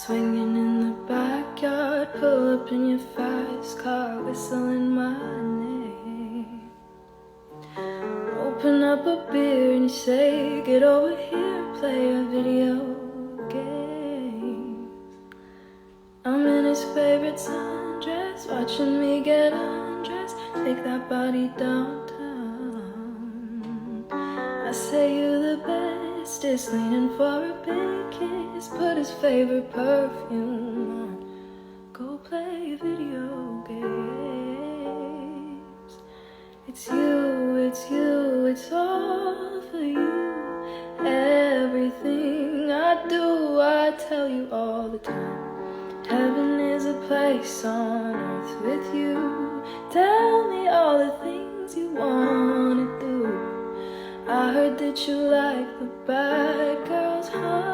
Swinging in the backyard, pull up in your fast car, whistling my name. Open up a beer and you say, get over here, play a video game. I'm in his favorite sundress, watching me get undressed, take that body downtown. I say you're the bestest, leaning for a big kiss, put his favorite perfume on, go play video games. It's you, it's you, it's all for you. Everything I do, I tell you all the time. Heaven is a place on earth with you. Tell me all the things you wanna do. I heard that you like the bad girls, huh?